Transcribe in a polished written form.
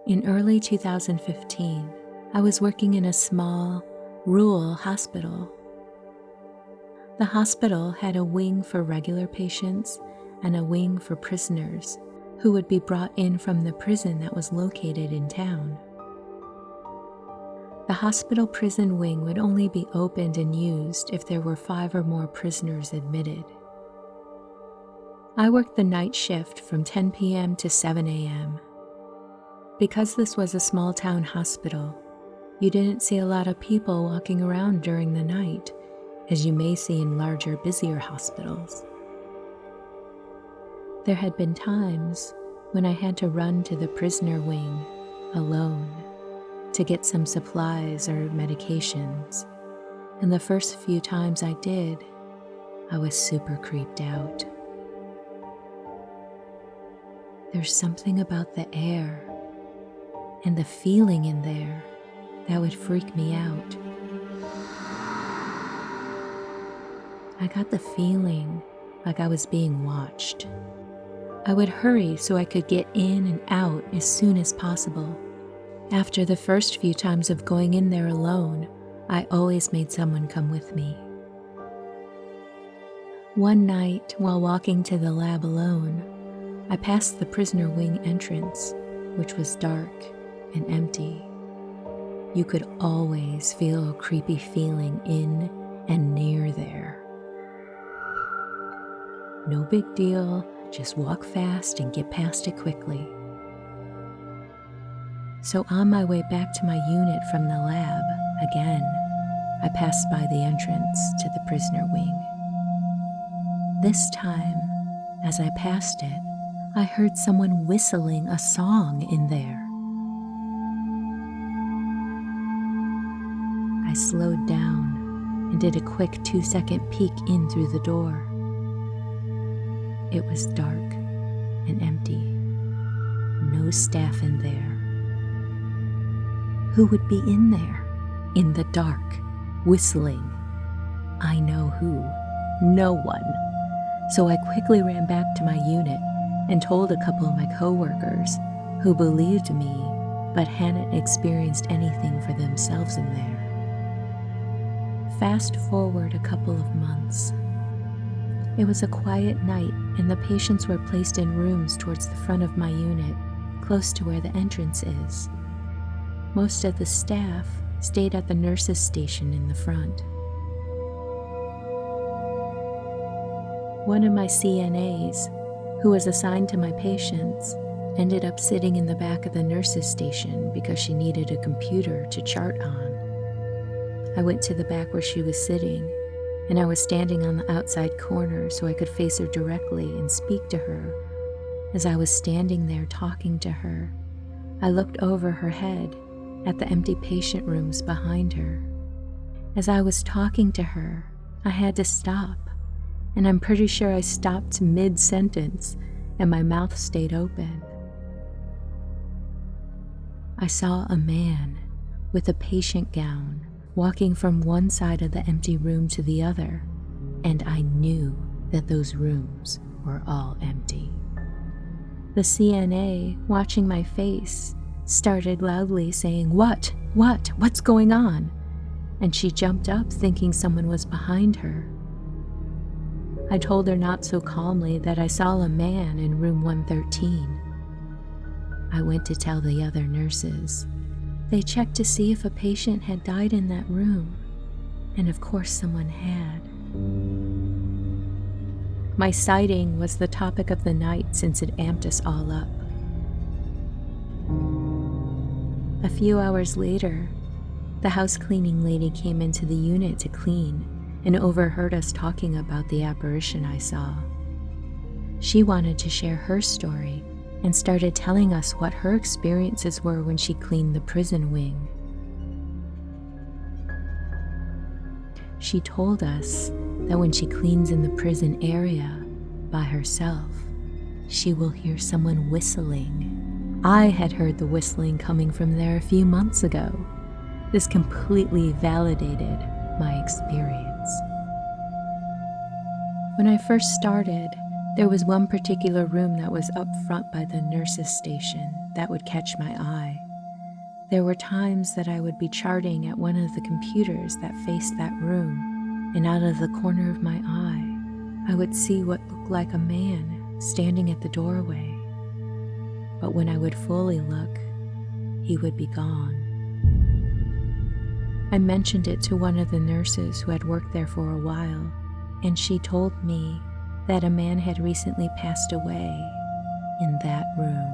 In early 2015, I was working in a small, rural hospital. The hospital had a wing for regular patients and a wing for prisoners who would be brought in from the prison that was located in town. The hospital prison wing would only be opened and used if there were 5 or more prisoners admitted. I worked the night shift from 10 p.m. to 7 a.m. Because this was a small town hospital, you didn't see a lot of people walking around during the night, as you may see in larger, busier hospitals. There had been times when I had to run to the prisoner wing alone to get some supplies or medications, and the first few times I did, I was super creeped out. There's something about the air and the feeling in there that would freak me out. I got the feeling like I was being watched. I would hurry so I could get in and out as soon as possible. After the first few times of going in there alone, I always made someone come with me. One night, while walking to the lab alone, I passed the prisoner wing entrance, which was dark and empty. You could always feel a creepy feeling in and near there. No big deal, just walk fast and get past it quickly. So on my way back to my unit from the lab, again, I passed by the entrance to the prisoner wing. This time, as I passed it, I heard someone whistling a song in there. I slowed down and did a quick 2-second peek in through the door. It was dark and empty. No staff in there. Who would be in there? In the dark, whistling. I know who. No one. So I quickly ran back to my unit and told a couple of my coworkers who believed me but hadn't experienced anything for themselves in there. Fast forward a couple of months. It was a quiet night and the patients were placed in rooms towards the front of my unit, close to where the entrance is. Most of the staff stayed at the nurses' station in the front. One of my CNAs, who was assigned to my patients, ended up sitting in the back of the nurses' station because she needed a computer to chart on. I went to the back where she was sitting, and I was standing on the outside corner so I could face her directly and speak to her. As I was standing there talking to her, I looked over her head at the empty patient rooms behind her. As I was talking to her, I had to stop, and I'm pretty sure I stopped mid-sentence and my mouth stayed open. I saw a man with a patient gown walking from one side of the empty room to the other, and I knew that those rooms were all empty. The CNA, watching my face, started loudly saying, What's going on?" And she jumped up thinking someone was behind her. I told her not so calmly that I saw a man in room 113. I went to tell the other nurses. They checked to see if a patient had died in that room, and of course someone had. My sighting was the topic of the night since it amped us all up. A few hours later, the house cleaning lady came into the unit to clean and overheard us talking about the apparition I saw. She wanted to share her story and started telling us what her experiences were when she cleaned the prison wing. She told us that when she cleans in the prison area by herself, she will hear someone whistling. I had heard the whistling coming from there a few months ago. This completely validated my experience. When I first started, There was one particular room that was up front by the nurse's station that would catch my eye. There were times that I would be charting at one of the computers that faced that room, and out of the corner of my eye, I would see what looked like a man standing at the doorway. But when I would fully look, he would be gone. I mentioned it to one of the nurses who had worked there for a while, and she told me that a man had recently passed away in that room.